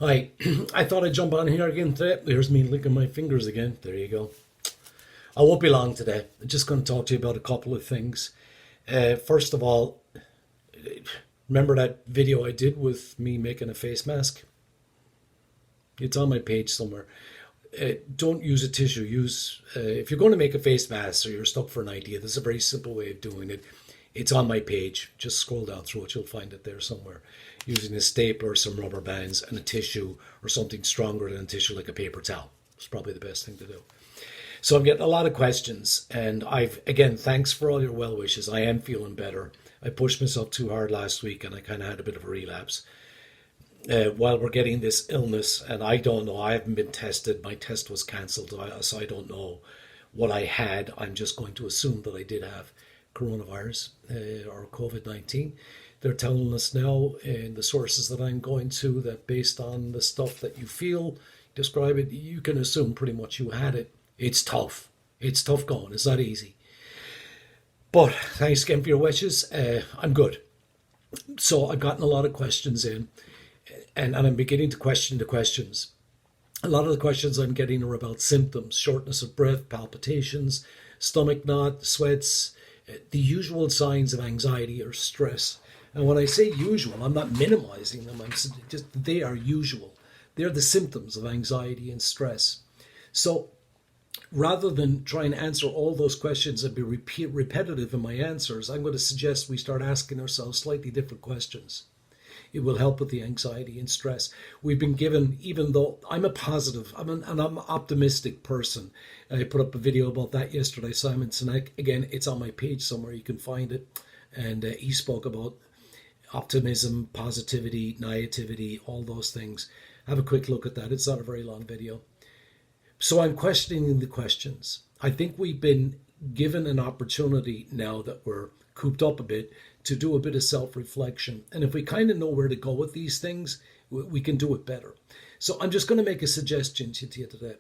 Hi, I thought I'd jump on here again today. There's me licking my fingers again. There you go. I won't be long today. I'm just going to talk to you about a couple of things. First of all, remember that video I did with me making a face mask? It's on my page somewhere. Don't use a tissue. If you're going to make a face mask or you're stuck for an idea, there's a very simple way of doing it. It's on my page. Just scroll down through it. You'll find it there somewhere. Using a stapler, some rubber bands, and a tissue or something stronger than a tissue like a paper towel. It's probably the best thing to do. So I'm getting a lot of questions, and again, thanks for all your well wishes. I am feeling better. I pushed myself too hard last week, and I kind of had a bit of a relapse. While we're getting this illness, and I don't know, I haven't been tested. My test was cancelled, so I don't know what I had. I'm just going to assume that I did have coronavirus or COVID-19. They're telling us now in the sources that I'm going to that based on the stuff that you feel, describe it, you can assume pretty much you had it. It's tough. It's tough going. It's not easy. But thanks again for your wishes. I'm good. So I've gotten a lot of questions in, and I'm beginning to question the questions. A lot of the questions I'm getting are about symptoms, shortness of breath, palpitations, stomach knot, sweats, the usual signs of anxiety or stress. And when I say usual, I'm not minimizing them. I'm just they are usual. They're the symptoms of anxiety and stress. So rather than try and answer all those questions and be repetitive in my answers, I'm going to suggest we start asking ourselves slightly different questions. It will help with the anxiety and stress. We've been given, even though I'm a positive, I'm an optimistic person. I put up a video about that yesterday. Simon Sinek, again, it's on my page somewhere. You can find it. And he spoke about optimism, positivity, naivety, all those things. Have a quick look at that. It's not a very long video. So I'm questioning the questions. I think we've been given an opportunity now that we're cooped up a bit to do a bit of self-reflection. And if we kind of know where to go with these things, we can do it better. So I'm just going to make a suggestion to you today.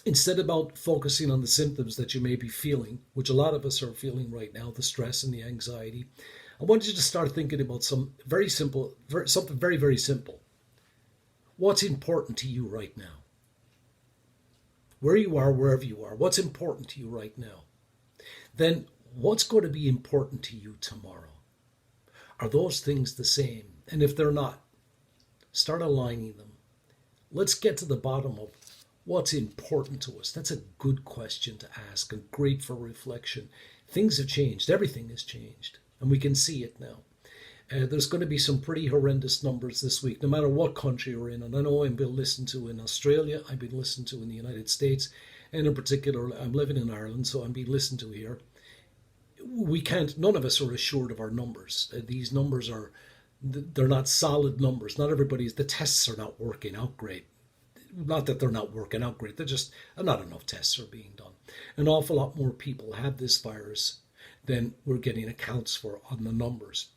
Instead about focusing on the symptoms that you may be feeling, which a lot of us are feeling right now, the stress and the anxiety, I want you to start thinking about something very, very simple. What's important to you right now? Where you are, wherever you are, what's important to you right now? Then what's going to be important to you tomorrow? Are those things the same? And if they're not, start aligning them. Let's get to the bottom of what's important to us. That's a good question to ask and great for reflection. Things have changed. Everything has changed. And we can see it now. There's going to be some pretty horrendous numbers this week, no matter what country you're in. And I know I've been listened to in Australia, I've been listened to in the United States, and in particular, I'm living in Ireland, so I'm being listened to here. None of us are assured of our numbers. These numbers they're not solid numbers. The tests are not working out great. Not that they're not working out great, not enough tests are being done. An awful lot more people have this virus than we're getting accounts for on the numbers.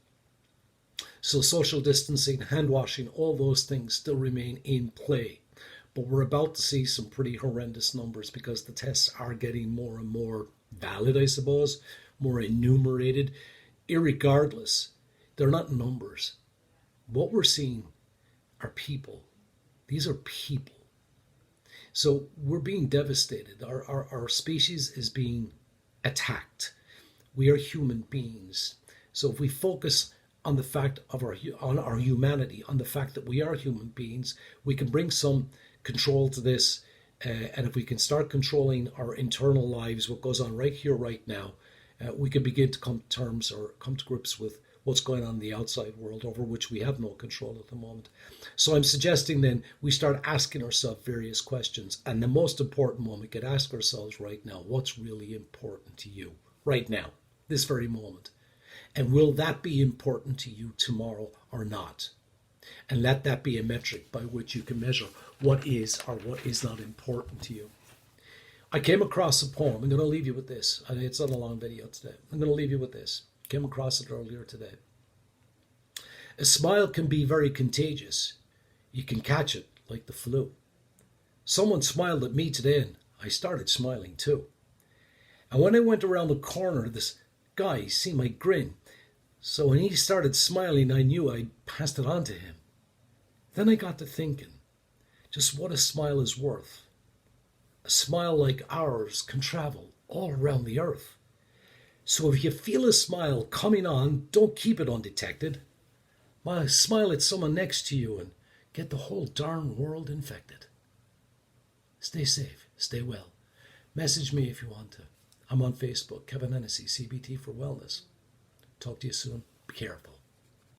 So social distancing, hand washing, all those things still remain in play. But we're about to see some pretty horrendous numbers because the tests are getting more and more valid, I suppose, more enumerated. Irregardless, they're not numbers. What we're seeing are people. These are people. So we're being devastated. Our species is being attacked. We are human beings. So if we focus on the fact of our humanity, on the fact that we are human beings, we can bring some control to this. And if we can start controlling our internal lives, what goes on right here, right now, we can begin to come to terms or come to grips with what's going on in the outside world over which we have no control at the moment. So I'm suggesting then we start asking ourselves various questions. And the most important one we could ask ourselves right now, what's really important to you right now, this very moment? And will that be important to you tomorrow or not? And let that be a metric by which you can measure what is or what is not important to you. I came across a poem. I'm going to leave you with this. It's not a long video today. I'm going to leave you with this. Came across it earlier today. A smile can be very contagious. You can catch it like the flu. Someone smiled at me today and I started smiling too. And when I went around the corner, this guy see my grin. So when he started smiling, I knew I'd passed it on to him. Then I got to thinking just what a smile is worth. A smile like ours can travel all around the earth. So if you feel a smile coming on, don't keep it undetected. Smile at someone next to you and get the whole darn world infected. Stay safe, stay well. Message me if you want to. I'm on Facebook, Kevin Hennessy, CBT for Wellness. Talk to you soon. Be careful.